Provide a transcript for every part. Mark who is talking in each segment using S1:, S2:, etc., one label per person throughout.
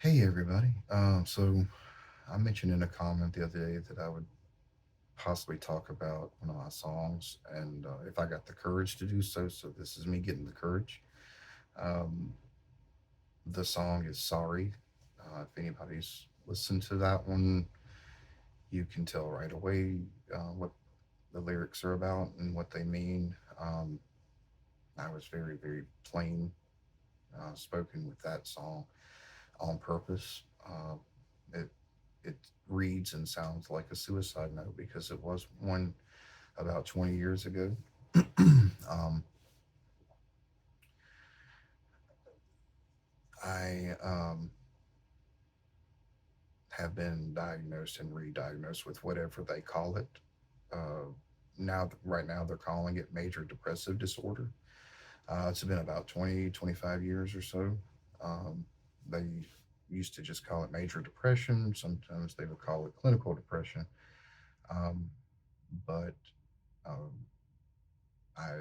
S1: Hey everybody. So I mentioned in a comment the other day that I would possibly talk about one of my songs, and if I got the courage to do so. So this is me getting the courage. Um, the song is "Sorry." If anybody's listened to that one, you can tell right away what the lyrics are about and what they mean. I was very plain spoken with that song on purpose. It it reads and sounds like a suicide note because it was one about 20 years ago. um, I have been diagnosed and re-diagnosed with whatever they call it. Uh, right now, they're calling it major depressive disorder. It's been about 20, 25 years or so. They used to just call it major depression. Sometimes they would call it clinical depression. Um, but um, I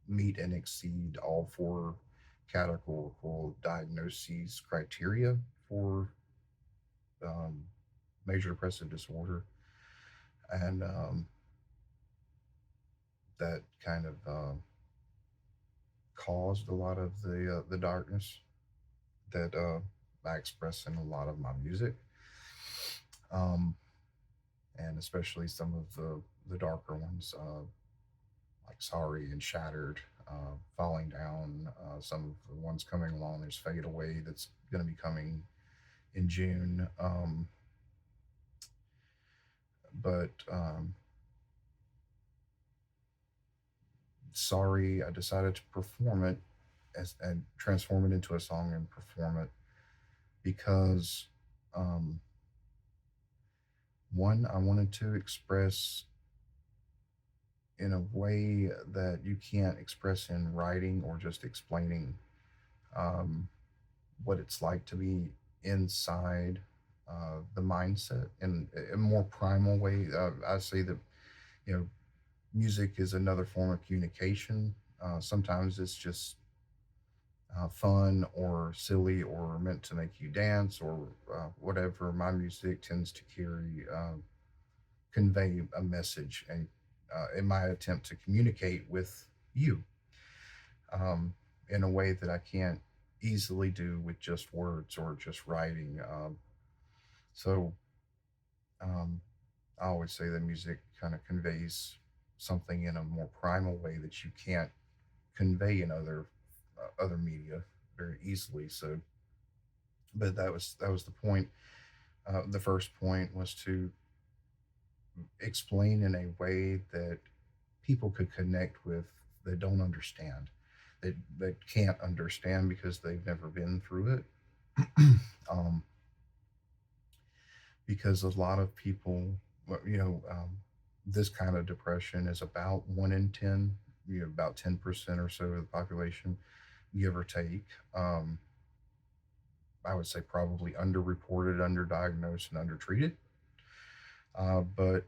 S1: meet and exceed all four categorical diagnoses criteria for um, major depressive disorder, and that kind of caused a lot of the darkness that I express in a lot of my music, um, and especially some of the darker ones, like "Sorry" and "Shattered." Falling down, some of the ones coming along. There's "Fade Away" that's going to be coming in June. But Sorry, I decided to perform it and transform it into a song and perform it because, um, one, I wanted to express in a way that you can't express in writing or just explaining um, what it's like to be inside the mindset in a more primal way. I say that, you know, music is another form of communication. Sometimes it's just fun or silly or meant to make you dance or whatever. My music tends to convey a message, and in my attempt to communicate with you um, in a way that I can't easily do with just words or just writing. So um, I always say that music kind of conveys something in a more primal way that you can't convey in other media very easily. So, but that was the point. The first point was to explain in a way that people could connect with, that don't understand, that can't understand because they've never been through it. um, because a lot of people, well, this kind of depression is about 1 in 10, about 10% or so of the population, give or take. Um, I would say probably underreported, underdiagnosed, and undertreated. But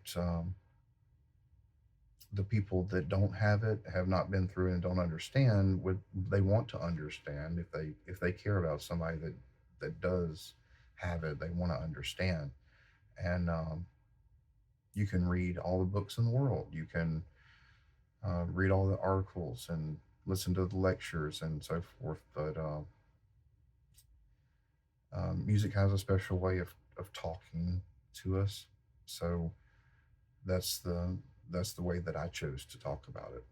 S1: the people that don't have it, have not been through it, and don't understand, would they want to understand. If they care about somebody that does have it, they want to understand. And you can read all the books in the world, you can read all the articles and listen to the lectures and so forth, but music has a special way of talking to us. So that's the way that I chose to talk about it.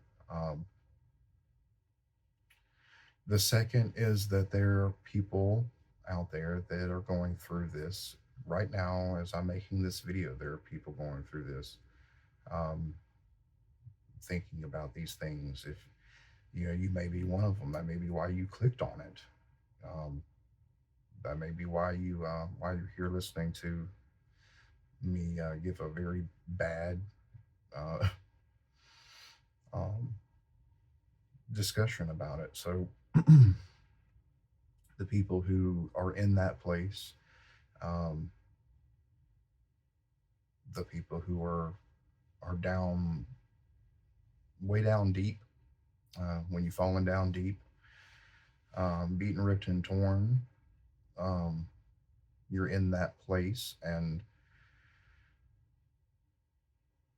S1: The second is that there are people out there that are going through this right now. As I'm making this video, there are people going through this, um, thinking about these things. If you may be one of them, that may be why you clicked on it. Um, that may be why you're here listening to me give a very bad uh, um, discussion about it. So the people who are in that place, um, the people who are down, way down deep, when you've fallen down deep, beaten, ripped, and torn, you're in that place, and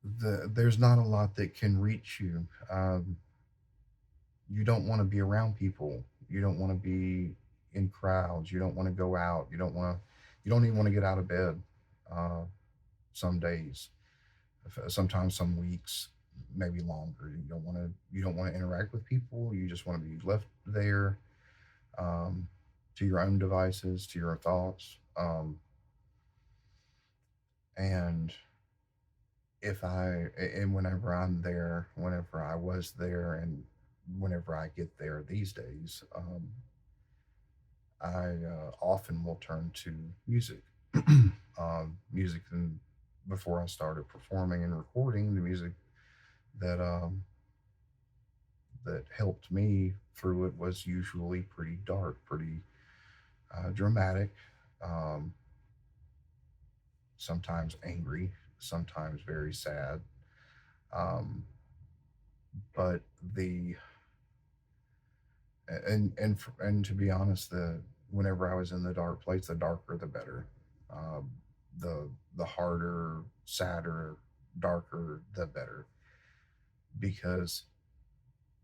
S1: there's not a lot that can reach you. You don't want to be around people. You don't want to be in crowds. You don't want to go out. You don't even want to get out of bed. Uh, some days, sometimes some weeks, maybe longer. You don't want to interact with people. You just want to be left there, um, to your own devices, to your thoughts. And whenever I'm there, whenever I was there, and whenever I get there these days, I often will turn to music. Music, and before I started performing and recording, the music that that helped me through it was usually pretty dark, pretty dramatic, um, sometimes angry, sometimes very sad. Um, but the and to be honest, the whenever I was in the dark place, the darker the better. Um, the harder, sadder, darker the better, because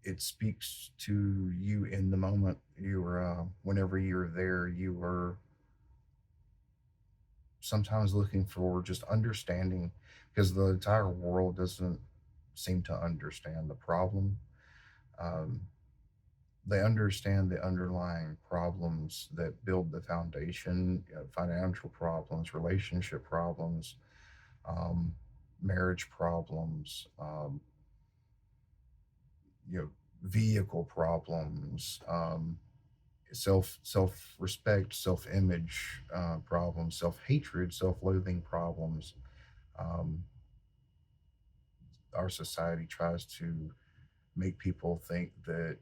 S1: it speaks to you in the moment. You were whenever you're there, you were sometimes looking for just understanding, because the entire world doesn't seem to understand the problem. Um, they understand the underlying problems that build the foundation, financial problems, relationship problems, um, marriage problems, you know, vehicle problems, self respect, self image problems, self hatred, self loathing problems. Um, our society tries to make people think that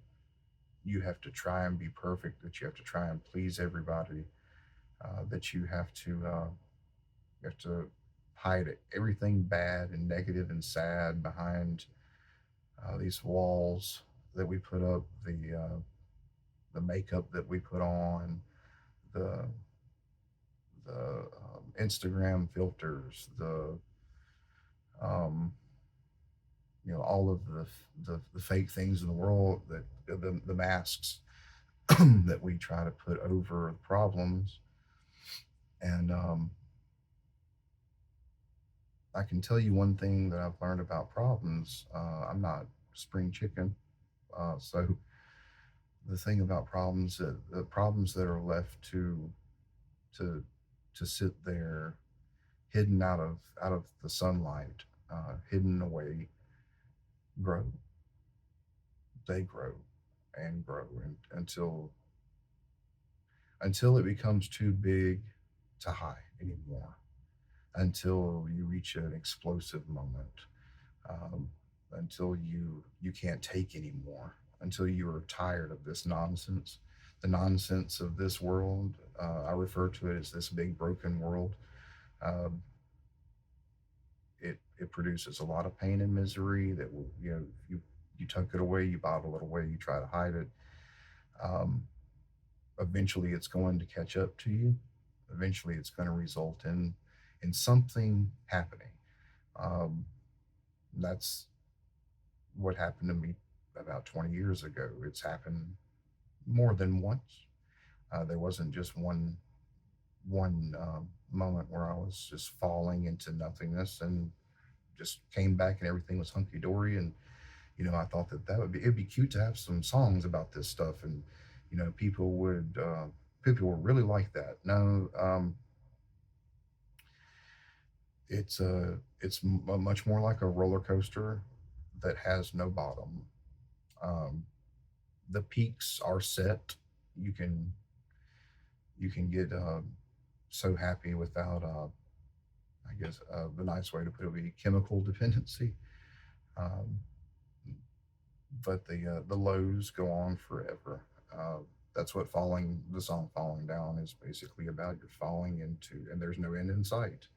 S1: you have to try and be perfect, that you have to try and please everybody, that you have to hide everything bad and negative and sad behind these walls that we put up, the makeup that we put on, the Instagram filters, um, all of the fake things in the world, that the masks that we try to put over the problems. And I can tell you one thing that I've learned about problems. I'm not spring chicken, so the thing about problems, the problems that are left to to sit there hidden out of the sunlight, hidden away, grow. They grow and grow, until it becomes too big to hide anymore, until you reach an explosive moment, um, until you can't take anymore, until you are tired of this nonsense, the nonsense of this world. I refer to it as this big broken world. Um, it produces a lot of pain and misery that will, you tuck it away, you bottle it away, you try to hide it. Um, Eventually, it's going to catch up to you. Eventually, it's going to result in something happening. Um, that's what happened to me about 20 years ago. It's happened more than once. There wasn't just one moment where I was just falling into nothingness and just came back and everything was hunky dory. And I thought that it'd be cute to have some songs about this stuff, and people would really like that. No, much more like a roller coaster that has no bottom. Um, the peaks are set. You can you can get so happy without, I guess, the nice way to put it would be chemical dependency. Um, but the lows go on forever. Uh, that's what the song "Falling Down" is basically about. You're falling into, and there's no end in sight.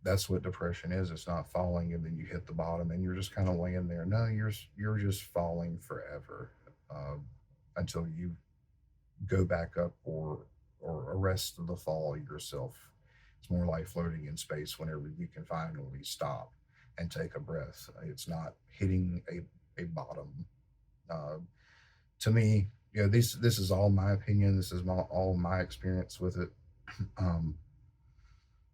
S1: That's what depression is. It's not falling and then you hit the bottom and you're just kind of laying there. No, you're just falling forever, until you go back up, or or arrest the fall yourself. It's more like floating in space whenever you can finally stop and take a breath. It's not hitting a bottom. Uh, to me, this is all my opinion. This is all my experience with it. Um,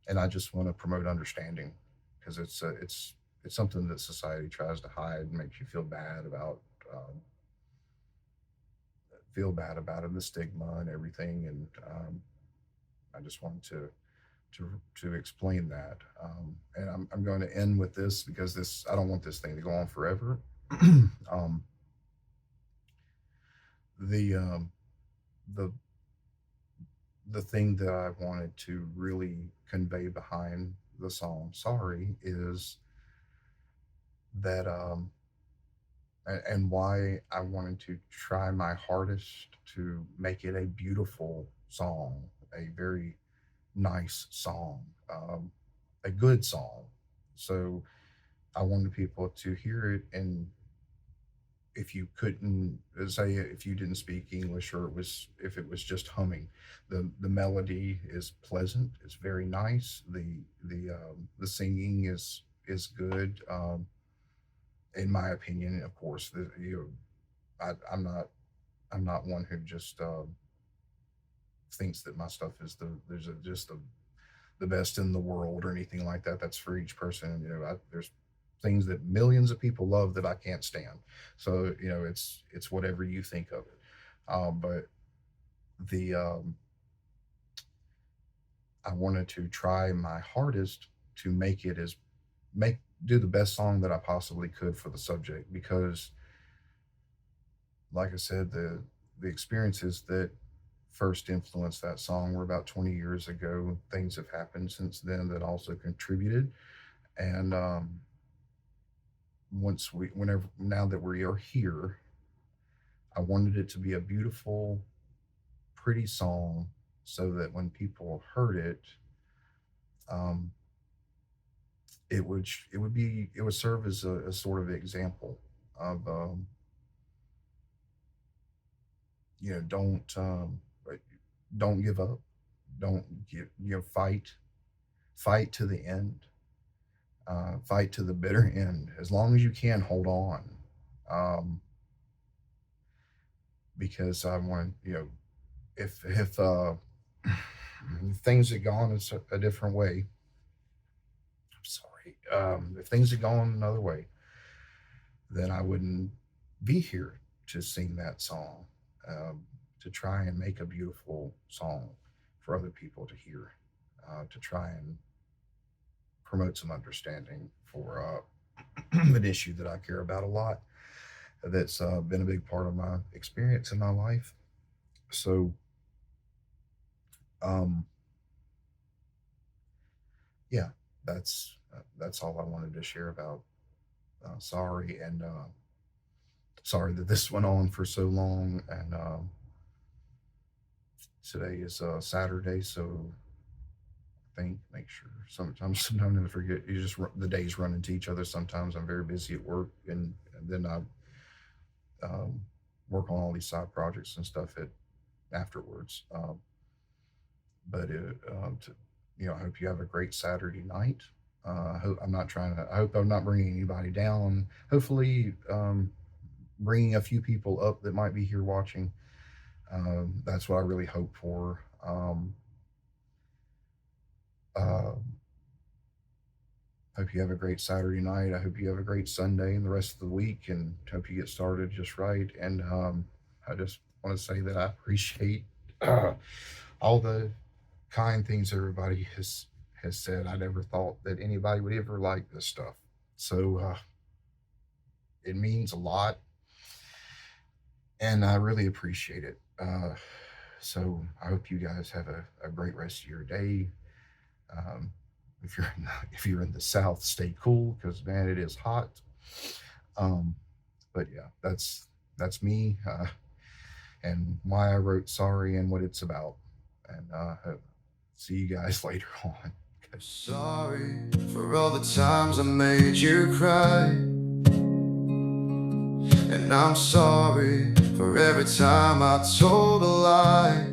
S1: and I just want to promote understanding because it's something that society tries to hide and makes you um, feel bad about it, the stigma and everything. And I just wanted to explain that. And I'm going to end with this because this I don't want this thing to go on forever. um, the um, the the thing that I wanted to really convey behind the song "Sorry" is that and why I wanted to try my hardest to make it a beautiful song, a very nice song, a good song. So I wanted people to hear it, and if you couldn't say if you didn't speak English or if it was just humming, the melody is pleasant. It's very nice. The singing is good. In my opinion, of course, I'm not one who just thinks that my stuff is just the best in the world or anything like that. That's for each person. There's things that millions of people love that I can't stand. So it's whatever you think of it. But the I wanted to try my hardest to make do the best song that I possibly could for the subject because, like I said, the experiences that first influenced that song were about 20 years ago. Things have happened since then that also contributed, and whenever now that we are here, I wanted it to be a beautiful, pretty song, so that when people heard it, um, it would serve as a sort of example of don't give up, fight to the end, fight to the bitter end. As long as you can, hold on, um, because I want if if things had gone a different way. I'm sorry. If things had gone another way, then I wouldn't be here to sing that song, to try and make a beautiful song for other people to hear, to try and promote some understanding for an issue that I care about a lot. That's been a big part of my experience in my life. So, um, yeah, that's all I wanted to share about. Sorry, and sorry that this went on for so long. And today is Saturday, so think, make sure. Sometimes I forget. The days run into each other. Sometimes I'm very busy at work, and then I um, work on all these side projects and stuff afterwards. But I hope you have a great Saturday night. I hope I'm not bringing anybody down. Hopefully, bringing a few people up that might be here watching. That's what I really hope for. Uh, Hope you have a great Saturday night. I hope you have a great Sunday and the rest of the week, and hope you get started just right. And I just want to say that I appreciate uh, all the kind things everybody has said. I never thought that anybody would ever like this stuff, so it means a lot, and I really appreciate it. So I hope you guys have a great rest of your day. Um, if you're in the South, stay cool because man, it is hot. Um, but yeah, that's me and why I wrote "Sorry" and what it's about. And see you guys later on.
S2: Sorry for all the times I made you cry. And I'm sorry for every time I told a lie.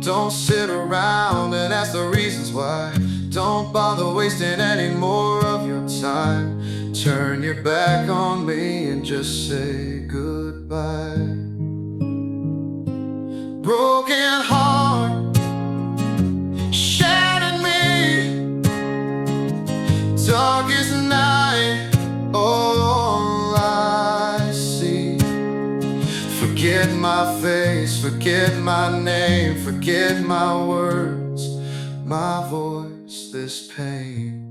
S2: Don't sit around and ask the reasons why. Don't bother wasting any more of your time. Turn your back on me and just say goodbye. Broken heart, shattered me. Darkest night, all I see. Forget my face, forget my name, forget my words, my voice, this pain.